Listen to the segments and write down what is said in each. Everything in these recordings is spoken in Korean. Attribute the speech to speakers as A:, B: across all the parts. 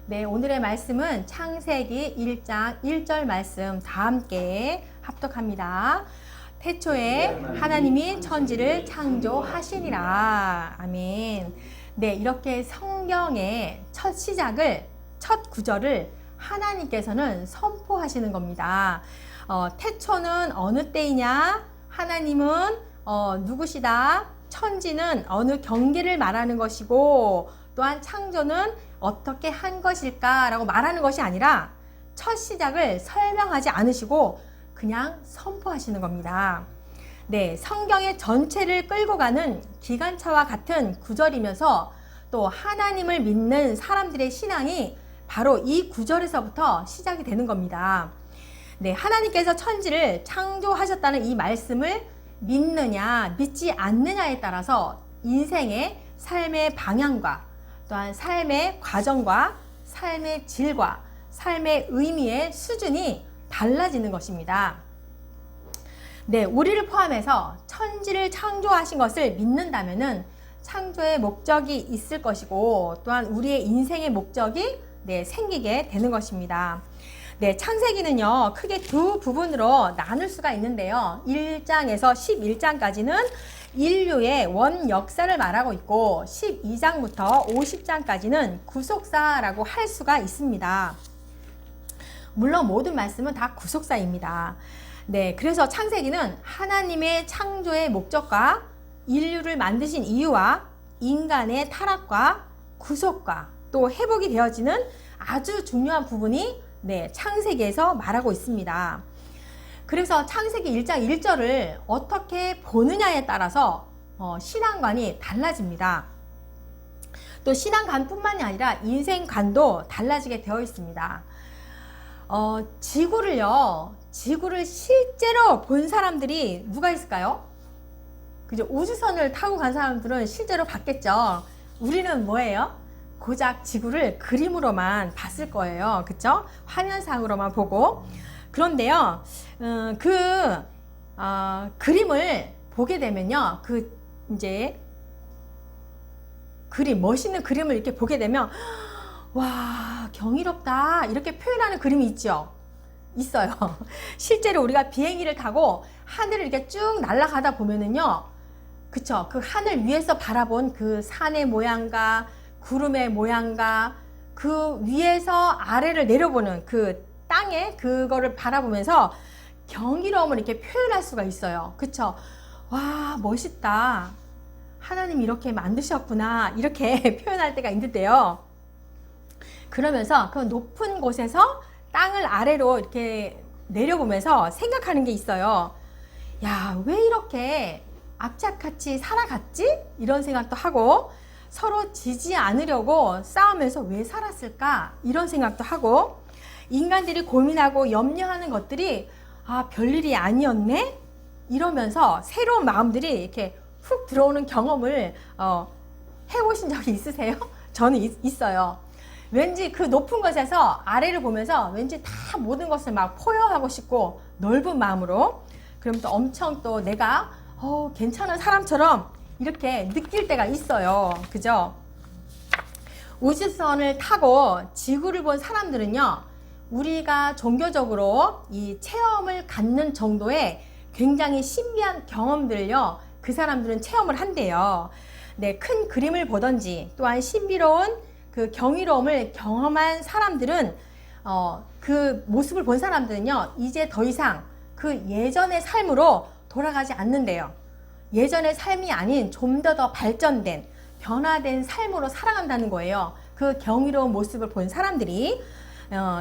A: 네, 오늘의 말씀은 창세기 1장 1절 말씀 다 함께 합독합니다. 태초에 하나님이 천지를 창조하시니라. 아멘. 네, 이렇게 성경의 첫 시작을, 첫 구절을 하나님께서는 선포하시는 겁니다. 태초는 어느 때이냐? 하나님은 누구시다? 천지는 어느 경계를 말하는 것이고, 또한 창조는 어떻게 한 것일까 라고 말하는 것이 아니라 첫 시작을 설명하지 않으시고 그냥 선포하시는 겁니다. 네, 성경의 전체를 끌고 가는 기관차와 같은 구절이면서 또 하나님을 믿는 사람들의 신앙이 바로 이 구절에서부터 시작이 되는 겁니다. 네, 하나님께서 천지를 창조하셨다는 이 말씀을 믿느냐 믿지 않느냐에 따라서 인생의 삶의 방향과 또한 삶의 과정과 삶의 질과 삶의 의미의 수준이 달라지는 것입니다. 네, 우리를 포함해서 천지를 창조하신 것을 믿는다면은 창조의 목적이 있을 것이고 또한 우리의 인생의 목적이 생기게 되는 것입니다. 네, 창세기는요, 크게 두 부분으로 나눌 수가 있는데요. 1장에서 11장까지는 인류의 원 역사를 말하고 있고 12장부터 50장까지는 구속사라고 할 수가 있습니다. 물론 모든 말씀은 다 구속사입니다. 네, 그래서 창세기는 하나님의 창조의 목적과 인류를 만드신 이유와 인간의 타락과 구속과 또 회복이 되어지는 아주 중요한 부분이 창세기에서 말하고 있습니다. 그래서 창세기 1장 1절을 어떻게 보느냐에 따라서 신앙관이 달라집니다. 또 신앙관뿐만이 아니라 인생관도 달라지게 되어 있습니다. 지구를 실제로 본 사람들이 누가 있을까요? 그죠? 우주선을 타고 간 사람들은 실제로 봤겠죠. 우리는 뭐예요? 고작 지구를 그림으로만 봤을 거예요. 그쵸? 화면상으로만 보고. 그런데요, 그림을 보게 되면요, 멋있는 그림을 이렇게 보게 되면, 와, 경이롭다. 이렇게 표현하는 그림이 있어요. 실제로 우리가 비행기를 타고 하늘을 이렇게 쭉 날아가다 보면은요, 그쵸? 그 하늘 위에서 바라본 그 산의 모양과 구름의 모양과 그 위에서 아래를 내려보는 그 땅에 그거를 바라보면서 경이로움을 이렇게 표현할 수가 있어요. 그쵸? 와, 멋있다. 하나님 이렇게 만드셨구나. 이렇게 표현할 때가 있는데요. 그러면서 그 높은 곳에서 땅을 아래로 이렇게 내려보면서 생각하는 게 있어요. 야, 왜 이렇게 악착같이 살아갔지? 이런 생각도 하고, 서로 지지 않으려고 싸우면서 왜 살았을까? 이런 생각도 하고, 인간들이 고민하고 염려하는 것들이 별일이 아니었네? 이러면서 새로운 마음들이 이렇게 훅 들어오는 경험을 해보신 적이 있으세요? 저는 있어요. 왠지 그 높은 곳에서 아래를 보면서 왠지 다 모든 것을 막 포효하고 싶고 넓은 마음으로, 그럼 또 엄청 또 내가 괜찮은 사람처럼 이렇게 느낄 때가 있어요. 그죠? 우주선을 타고 지구를 본 사람들은요, 우리가 종교적으로 이 체험을 갖는 정도의 굉장히 신비한 경험들을요, 그 사람들은 체험을 한대요. 네, 큰 그림을 보던지 또한 신비로운 그 경이로움을 경험한 사람들은 그 모습을 본 사람들은요, 이제 더 이상 그 예전의 삶으로 돌아가지 않는데요. 예전의 삶이 아닌 좀 더 발전된 변화된 삶으로 살아간다는 거예요. 그 경이로운 모습을 본 사람들이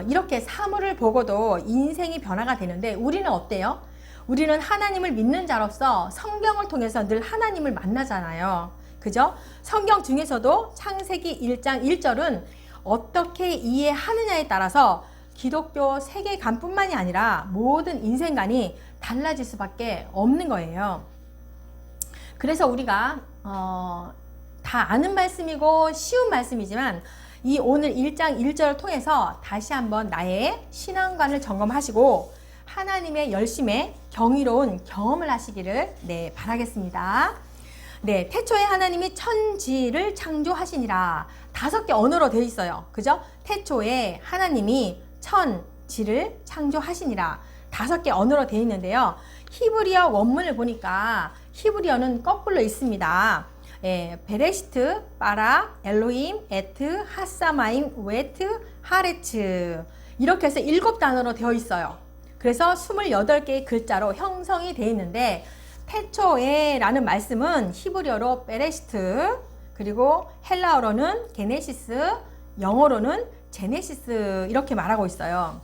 A: 이렇게 사물을 보고도 인생이 변화가 되는데, 우리는 어때요? 우리는 하나님을 믿는 자로서 성경을 통해서 늘 하나님을 만나잖아요. 그죠? 성경 중에서도 창세기 1장 1절은 어떻게 이해하느냐에 따라서 기독교 세계관뿐만이 아니라 모든 인생관이 달라질 수밖에 없는 거예요. 그래서 우리가 다 아는 말씀이고 쉬운 말씀이지만 이 오늘 1장 1절을 통해서 다시 한번 나의 신앙관을 점검하시고 하나님의 열심에 경이로운 경험을 하시기를 바라겠습니다. 네, 태초에 하나님이 천지를 창조하시니라. 5개 언어로 되어 있어요. 그죠? 태초에 하나님이 천지를 창조하시니라. 5개 언어로 되어 있는데요. 히브리어 원문을 보니까 히브리어는 거꾸로 있습니다. 베레시트, 바라, 엘로힘, 에트, 하사마임, 웨트, 하레츠. 이렇게 해서 7단어로 되어 있어요. 그래서 28개의 글자로 형성이 되어 있는데, 태초에 라는 말씀은 히브리어로 베레시트, 그리고 헬라어로는 게네시스, 영어로는 제네시스 이렇게 말하고 있어요.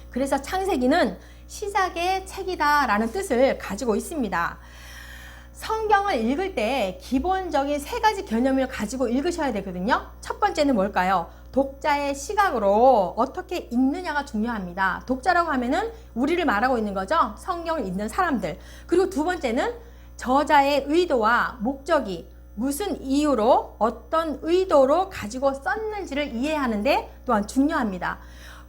A: 그래서 창세기는 시작의 책이다 라는 뜻을 가지고 있습니다. 성경을 읽을 때 기본적인 3가지 개념을 가지고 읽으셔야 되거든요. 첫 번째는 뭘까요? 독자의 시각으로 어떻게 읽느냐가 중요합니다. 독자라고 하면은 우리를 말하고 있는 거죠. 성경을 읽는 사람들. 그리고 두 번째는 저자의 의도와 목적이 무슨 이유로 어떤 의도로 가지고 썼는지를 이해하는데 또한 중요합니다.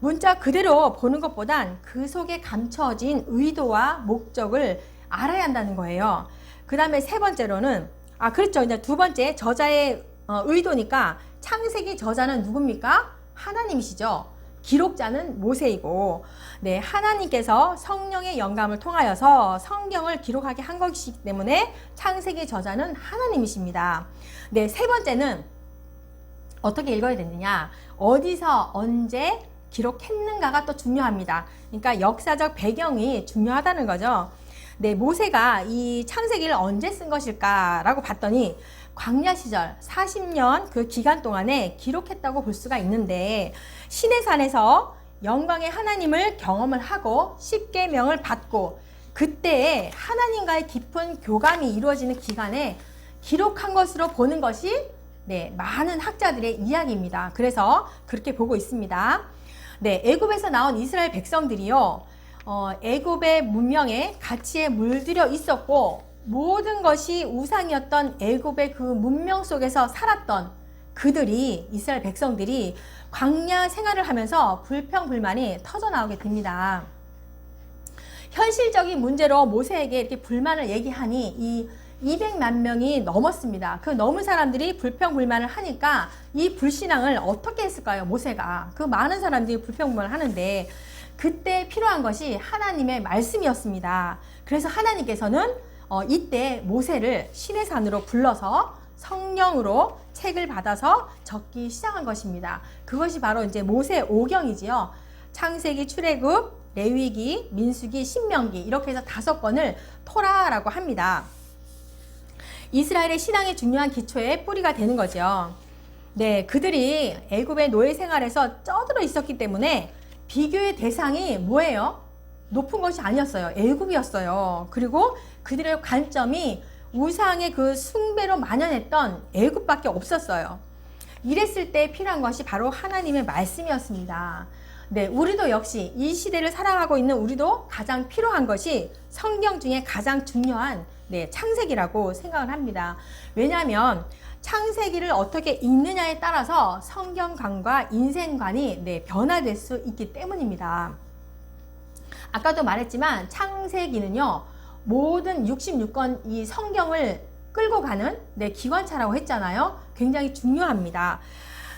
A: 문자 그대로 보는 것보단 그 속에 감춰진 의도와 목적을 알아야 한다는 거예요. 그 다음에 세 번째로는 그렇죠. 이제 두 번째 저자의 의도니까 창세기 저자는 누굽니까? 하나님이시죠. 기록자는 모세이고, 네, 하나님께서 성령의 영감을 통하여서 성경을 기록하게 한 것이기 때문에 창세기 저자는 하나님이십니다. 네, 세 번째는 어떻게 읽어야 되느냐? 어디서 언제 기록했는가가 또 중요합니다. 그러니까 역사적 배경이 중요하다는 거죠. 네, 모세가 이 창세기를 언제 쓴 것일까라고 봤더니 광야 시절 40년 그 기간 동안에 기록했다고 볼 수가 있는데, 시내산에서 영광의 하나님을 경험을 하고 십계명을 받고 그때에 하나님과의 깊은 교감이 이루어지는 기간에 기록한 것으로 보는 것이 많은 학자들의 이야기입니다. 그래서 그렇게 보고 있습니다. 네, 애굽에서 나온 이스라엘 백성들이요, 애굽의 문명에 가치에 물들여 있었고 모든 것이 우상이었던 애굽의 그 문명 속에서 살았던 그들이, 이스라엘 백성들이 광야 생활을 하면서 불평불만이 터져나오게 됩니다. 현실적인 문제로 모세에게 이렇게 불만을 얘기하니 이 200만 명이 넘었습니다. 그 넘은 사람들이 불평불만을 하니까 이 불신앙을 어떻게 했을까요? 모세가. 그 많은 사람들이 불평불만을 하는데 그때 필요한 것이 하나님의 말씀이었습니다. 그래서 하나님께서는 이때 모세를 시내산으로 불러서 성령으로 책을 받아서 적기 시작한 것입니다. 그것이 바로 이제 모세 오경이지요. 창세기, 출애굽, 레위기, 민수기, 신명기 이렇게 해서 5권을 토라라고 합니다. 이스라엘의 신앙의 중요한 기초의 뿌리가 되는 거죠. 네, 그들이 애굽의 노예 생활에서 쩌들어 있었기 때문에 비교의 대상이 뭐예요? 높은 것이 아니었어요. 애굽이었어요. 그리고 그들의 관점이 우상의 그 숭배로 만연했던 애굽밖에 없었어요. 이랬을 때 필요한 것이 바로 하나님의 말씀이었습니다. 네, 우리도 역시 이 시대를 살아가고 있는 우리도 가장 필요한 것이 성경 중에 가장 중요한 창세기라고 생각을 합니다. 왜냐하면 창세기를 어떻게 읽느냐에 따라서 성경관과 인생관이 변화될 수 있기 때문입니다. 아까도 말했지만 창세기는요, 모든 66권 이 성경을 끌고 가는 기관차라고 했잖아요. 굉장히 중요합니다.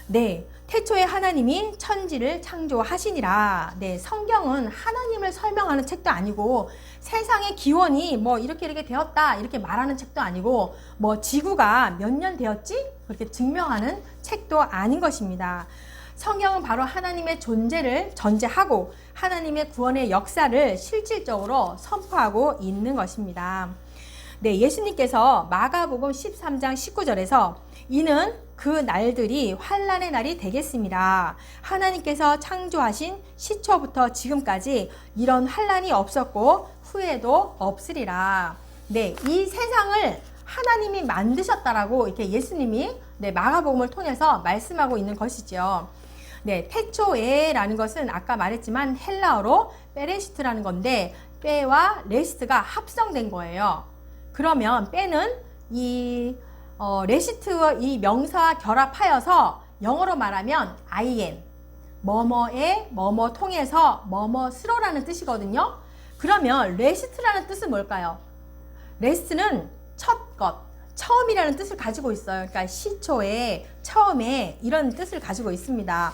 A: 네, 태초에 하나님이 천지를 창조하시니라. 네, 성경은 하나님을 설명하는 책도 아니고 세상의 기원이 뭐 이렇게 되었다 이렇게 말하는 책도 아니고 뭐 지구가 몇 년 되었지 그렇게 증명하는 책도 아닌 것입니다. 성경은 바로 하나님의 존재를 전제하고 하나님의 구원의 역사를 실질적으로 선포하고 있는 것입니다. 네, 예수님께서 마가복음 13장 19절에서 이는 그 날들이 환난의 날이 되겠습니다. 하나님께서 창조하신 시초부터 지금까지 이런 환난이 없었고 후에도 없으리라. 네, 이 세상을 하나님이 만드셨다라고 이렇게 예수님이 마가복음을 통해서 말씀하고 있는 것이죠. 네, 태초에라는 것은 아까 말했지만 헬라어로 베레시트라는 건데 빼와 레시트가 합성된 거예요. 그러면 빼는 이 레시트와 이 명사와 결합하여서 영어로 말하면 IN, 뭐뭐에 뭐뭐 통해서 뭐뭐스러라는 뜻이거든요. 그러면 레시트라는 뜻은 뭘까요? 레스트는 첫 것, 처음이라는 뜻을 가지고 있어요. 그러니까 시초에, 처음에 이런 뜻을 가지고 있습니다.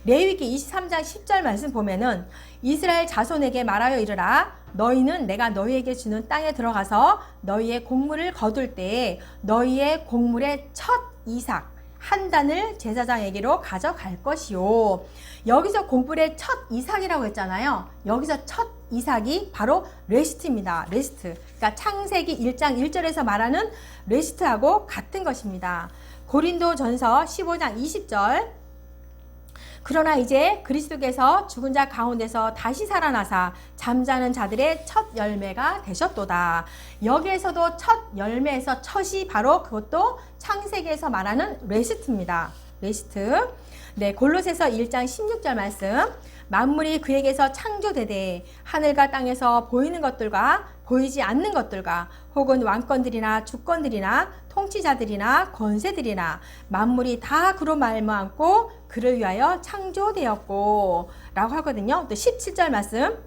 A: 레위기 23장 10절 말씀 보면은 이스라엘 자손에게 말하여 이르라. 너희는 내가 너희에게 주는 땅에 들어가서 너희의 곡물을 거둘 때에 너희의 곡물의 첫 이삭 한 단을 제사장에게로 가져갈 것이요. 여기서 곡물의 첫 이삭이라고 했잖아요. 여기서 첫 이삭이 바로 레시트입니다. 레시트. 그러니까 창세기 1장 1절에서 말하는 레시트하고 같은 것입니다. 고린도전서 15장 20절. 그러나 이제 그리스도께서 죽은 자 가운데서 다시 살아나사 잠자는 자들의 첫 열매가 되셨도다. 여기에서도 첫 열매에서 첫이 바로 그것도 창세기에서 말하는 레시트입니다. 레시트. 네, 골로새서 1장 16절 말씀. 만물이 그에게서 창조되되 하늘과 땅에서 보이는 것들과 보이지 않는 것들과 혹은 왕권들이나 주권들이나 통치자들이나 권세들이나 만물이 다 그로 말미암고 그를 위하여 창조되었고 라고 하거든요. 또 17절 말씀.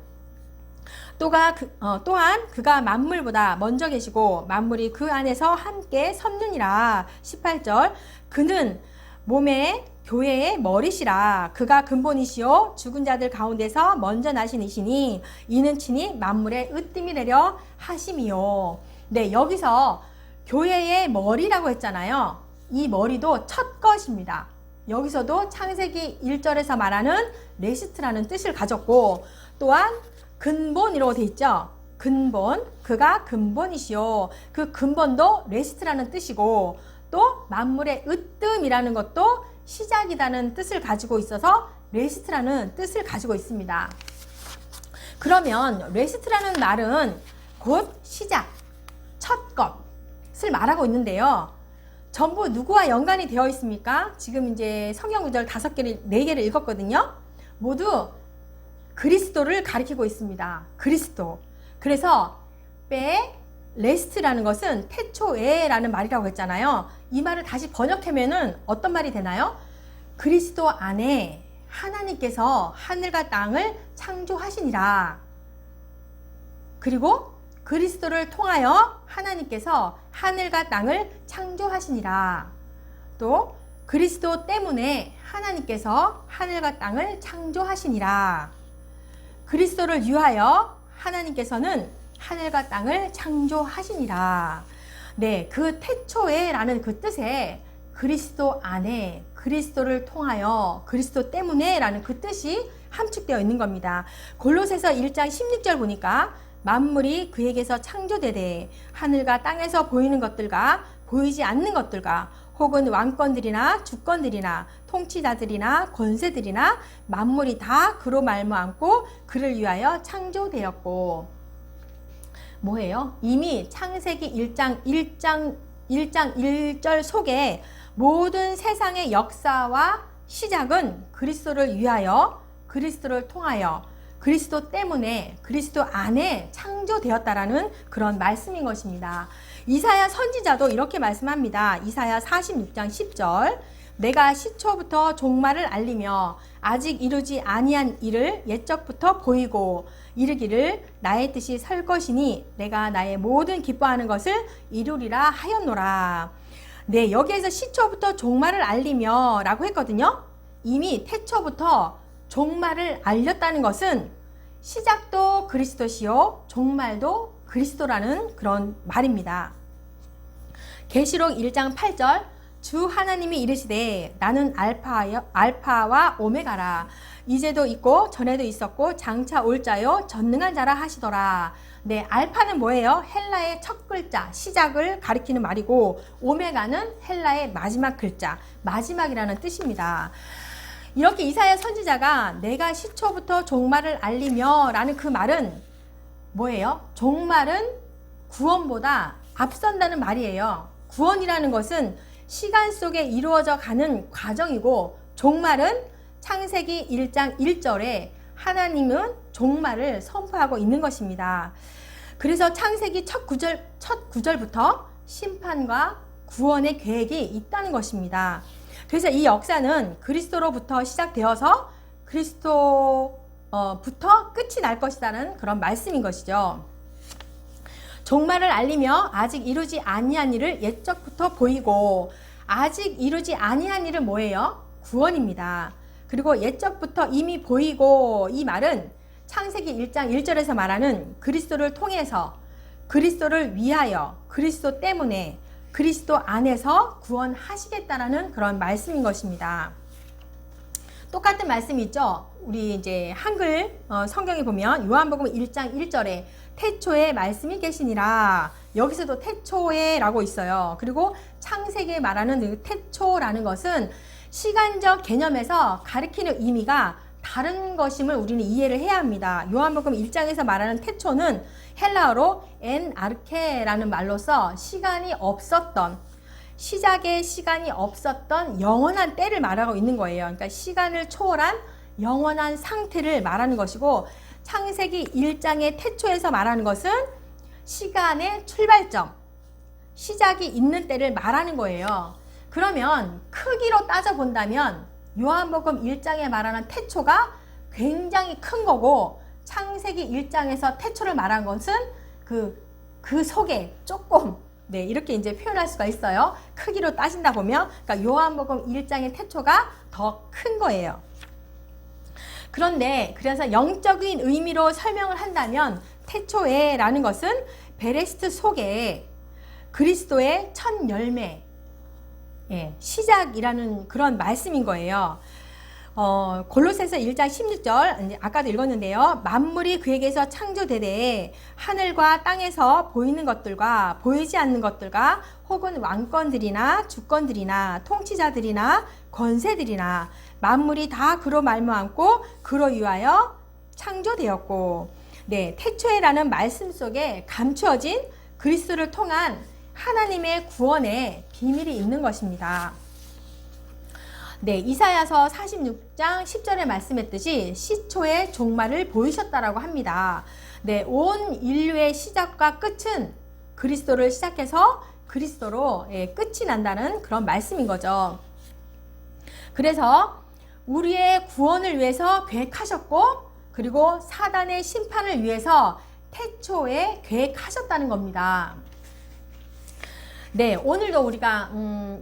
A: 또한 그가 만물보다 먼저 계시고 만물이 그 안에서 함께 섰느니라. 18절. 그는 몸에 교회의 머리시라. 그가 근본이시요 죽은 자들 가운데서 먼저 나신 이시니 이는 친히 만물의 으뜸이 되려 하심이요. 네, 여기서 교회의 머리라고 했잖아요. 이 머리도 첫 것입니다. 여기서도 창세기 1절에서 말하는 레시트라는 뜻을 가졌고 또한 근본이라고 돼 있죠. 근본, 그가 근본이시요. 그 근본도 레시트라는 뜻이고 또 만물의 으뜸이라는 것도 시작이라는 뜻을 가지고 있어서 레시트라는 뜻을 가지고 있습니다. 그러면 레시트라는 말은 곧 시작, 첫 것을 말하고 있는데요. 전부 누구와 연관이 되어 있습니까? 지금 이제 성경 구절 4개를 읽었거든요. 모두 그리스도를 가리키고 있습니다. 그리스도. 그래서 레스트라는 것은 태초에라는 말이라고 했잖아요. 이 말을 다시 번역하면은 어떤 말이 되나요? 그리스도 안에 하나님께서 하늘과 땅을 창조하시니라. 그리고 그리스도를 통하여 하나님께서 하늘과 땅을 창조하시니라. 또 그리스도 때문에 하나님께서 하늘과 땅을 창조하시니라. 그리스도를 위하여 하나님께서는 하늘과 땅을 창조하시니라. 네, 그 태초에라는 그 뜻에 그리스도 안에, 그리스도를 통하여, 그리스도 때문에 라는 그 뜻이 함축되어 있는 겁니다. 골로새서 1장 16절 보니까 만물이 그에게서 창조되되 하늘과 땅에서 보이는 것들과 보이지 않는 것들과 혹은 왕권들이나 주권들이나 통치자들이나 권세들이나 만물이 다 그로 말미암고 그를 위하여 창조되었고. 뭐예요? 이미 창세기 1장 1절 속에 모든 세상의 역사와 시작은 그리스도를 위하여, 그리스도를 통하여, 그리스도 때문에, 그리스도 안에 창조되었다라는 그런 말씀인 것입니다. 이사야 선지자도 이렇게 말씀합니다. 이사야 46장 10절. 내가 시초부터 종말을 알리며 아직 이루지 아니한 일을 옛적부터 보이고 이르기를 나의 뜻이 설 것이니 내가 나의 모든 기뻐하는 것을 이루리라 하였노라. 네, 여기에서 시초부터 종말을 알리며 라고 했거든요. 이미 태초부터 종말을 알렸다는 것은 시작도 그리스도시요 종말도 그리스도라는 그런 말입니다. 계시록 1장 8절. 주 하나님이 이르시되 나는 알파와 오메가라. 이제도 있고 전에도 있었고 장차 올 자요 전능한 자라 하시더라. 네, 알파는 뭐예요? 헬라의 첫 글자, 시작을 가리키는 말이고 오메가는 헬라의 마지막 글자, 마지막이라는 뜻입니다. 이렇게 이사야 선지자가 내가 시초부터 종말을 알리며 라는 그 말은 뭐예요? 종말은 구원보다 앞선다는 말이에요. 구원이라는 것은 시간 속에 이루어져 가는 과정이고 종말은 창세기 1장 1절에 하나님은 종말을 선포하고 있는 것입니다. 그래서 창세기 첫 구절부터 심판과 구원의 계획이 있다는 것입니다. 그래서 이 역사는 그리스도로부터 시작되어서 그리스도부터 끝이 날 것이라는 그런 말씀인 것이죠. 종말을 알리며 아직 이루지 아니한 일을 옛적부터 보이고, 아직 이루지 아니한 일은 뭐예요? 구원입니다. 그리고 옛적부터 이미 보이고, 이 말은 창세기 1장 1절에서 말하는 그리스도를 통해서, 그리스도를 위하여, 그리스도 때문에, 그리스도 안에서 구원하시겠다라는 그런 말씀인 것입니다. 똑같은 말씀이 있죠. 우리 이제 한글 성경에 보면 요한복음 1장 1절에 태초에 말씀이 계시니라. 여기서도 태초에 라고 있어요. 그리고 창세기에 말하는 그 태초라는 것은 시간적 개념에서 가리키는 의미가 다른 것임을 우리는 이해를 해야 합니다. 요한복음 1장에서 말하는 태초는 헬라어로 엔 아르케라는 말로서 시간이 없었던, 시작의 시간이 없었던 영원한 때를 말하고 있는 거예요. 그러니까 시간을 초월한 영원한 상태를 말하는 것이고, 창세기 1장의 태초에서 말하는 것은 시간의 출발점, 시작이 있는 때를 말하는 거예요. 그러면 크기로 따져본다면 요한복음 1장에 말하는 태초가 굉장히 큰 거고, 창세기 1장에서 태초를 말한 것은 그 속에 조금, 네, 이렇게 이제 표현할 수가 있어요. 크기로 따진다 보면. 그러니까 요한복음 1장의 태초가 더 큰 거예요. 그런데 그래서 영적인 의미로 설명을 한다면 태초에라는 것은 베레스트 속에 그리스도의 첫 열매, 예, 시작이라는 그런 말씀인 거예요. 골로새서 1장 16절 아까도 읽었는데요. 만물이 그에게서 창조되되 하늘과 땅에서 보이는 것들과 보이지 않는 것들과 혹은 왕권들이나 주권들이나 통치자들이나 권세들이나 만물이 다 그로 말미암고 그로 위하여 창조되었고, 네, 태초에라는 말씀 속에 감추어진 그리스도를 통한 하나님의 구원의 비밀이 있는 것입니다. 네, 이사야서 46장 10절에 말씀했듯이 시초의 종말을 보이셨다라고 합니다. 네, 온 인류의 시작과 끝은 그리스도를 시작해서 그리스도로 끝이 난다는 그런 말씀인 거죠. 그래서 우리의 구원을 위해서 계획하셨고, 그리고 사단의 심판을 위해서 태초에 계획하셨다는 겁니다. 네, 오늘도 우리가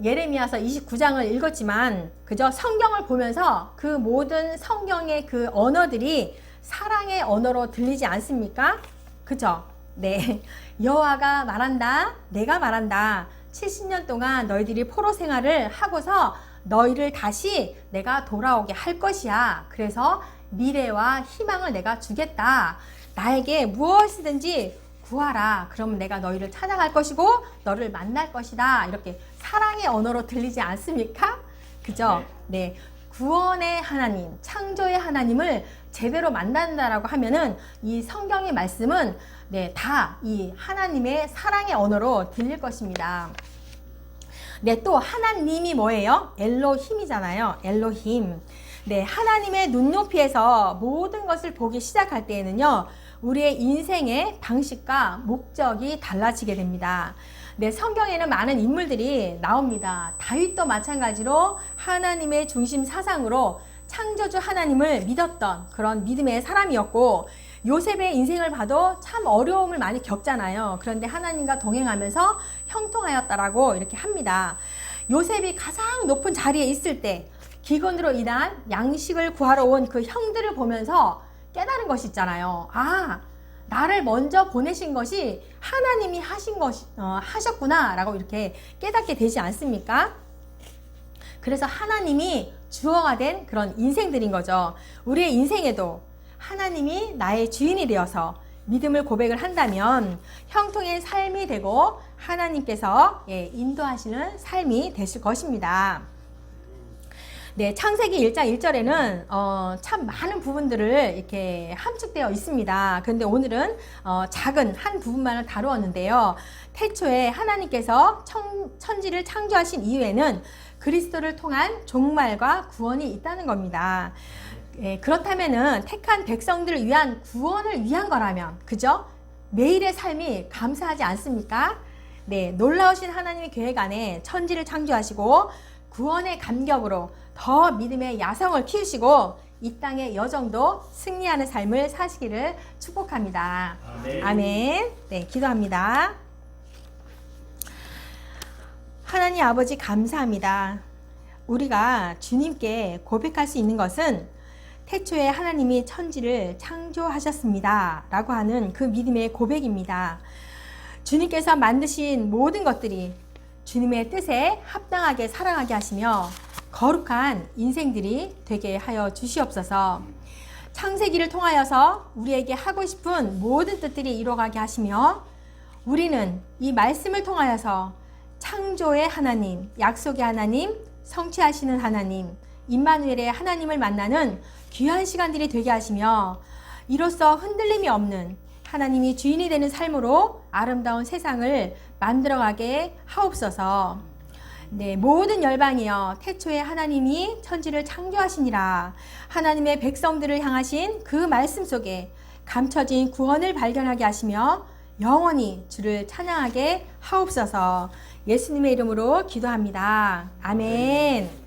A: 예레미야서 29장을 읽었지만 그저 성경을 보면서 그 모든 성경의 그 언어들이 사랑의 언어로 들리지 않습니까? 그죠? 네, 여호와가 말한다, 내가 말한다. 70년 동안 너희들이 포로 생활을 하고서 너희를 다시 내가 돌아오게 할 것이야. 그래서 미래와 희망을 내가 주겠다. 나에게 무엇이든지 구하라. 그러면 내가 너희를 찾아갈 것이고 너를 만날 것이다. 이렇게 사랑의 언어로 들리지 않습니까? 그죠? 네. 구원의 하나님, 창조의 하나님을 제대로 만난다라고 하면은 이 성경의 말씀은 네, 다 이 하나님의 사랑의 언어로 들릴 것입니다. 네, 또 하나님이 뭐예요? 엘로힘이잖아요. 엘로힘. 네, 하나님의 눈높이에서 모든 것을 보기 시작할 때에는요, 우리의 인생의 방식과 목적이 달라지게 됩니다. 네, 성경에는 많은 인물들이 나옵니다. 다윗도 마찬가지로 하나님의 중심 사상으로 창조주 하나님을 믿었던 그런 믿음의 사람이었고, 요셉의 인생을 봐도 참 어려움을 많이 겪잖아요. 그런데 하나님과 동행하면서 형통하였다라고 이렇게 합니다. 요셉이 가장 높은 자리에 있을 때 기근으로 인한 양식을 구하러 온 그 형들을 보면서 깨달은 것이 있잖아요. 아, 나를 먼저 보내신 것이 하나님이 하셨구나 라고 이렇게 깨닫게 되지 않습니까? 그래서 하나님이 주어가 된 그런 인생들인 거죠. 우리의 인생에도 하나님이 나의 주인이 되어서 믿음을 고백을 한다면 형통의 삶이 되고 하나님께서 인도하시는 삶이 되실 것입니다. 네, 창세기 1장 1절에는 참 많은 부분들을 이렇게 함축되어 있습니다. 그런데 오늘은 작은 한 부분만을 다루었는데요. 태초에 하나님께서 천지를 창조하신 이후에는 그리스도를 통한 종말과 구원이 있다는 겁니다. 그렇다면은 택한 백성들을 위한 구원을 위한 거라면, 그죠? 매일의 삶이 감사하지 않습니까? 네, 놀라우신 하나님의 계획 안에 천지를 창조하시고 구원의 감격으로 더 믿음의 야성을 키우시고 이 땅의 여정도 승리하는 삶을 사시기를 축복합니다.
B: 아멘.
A: 아멘. 네, 기도합니다. 하나님 아버지 감사합니다. 우리가 주님께 고백할 수 있는 것은 태초에 하나님이 천지를 창조하셨습니다 라고 하는 그 믿음의 고백입니다. 주님께서 만드신 모든 것들이 주님의 뜻에 합당하게 살아가게 하시며 거룩한 인생들이 되게 하여 주시옵소서. 창세기를 통하여서 우리에게 하고 싶은 모든 뜻들이 이루어가게 하시며 우리는 이 말씀을 통하여서 창조의 하나님, 약속의 하나님, 성취하시는 하나님, 임마누엘의 하나님을 만나는 귀한 시간들이 되게 하시며 이로써 흔들림이 없는 하나님이 주인이 되는 삶으로 아름다운 세상을 만들어가게 하옵소서. 네, 모든 열방이여 태초에 하나님이 천지를 창조하시니라. 하나님의 백성들을 향하신 그 말씀 속에 감춰진 구원을 발견하게 하시며 영원히 주를 찬양하게 하옵소서. 예수님의 이름으로 기도합니다. 아멘.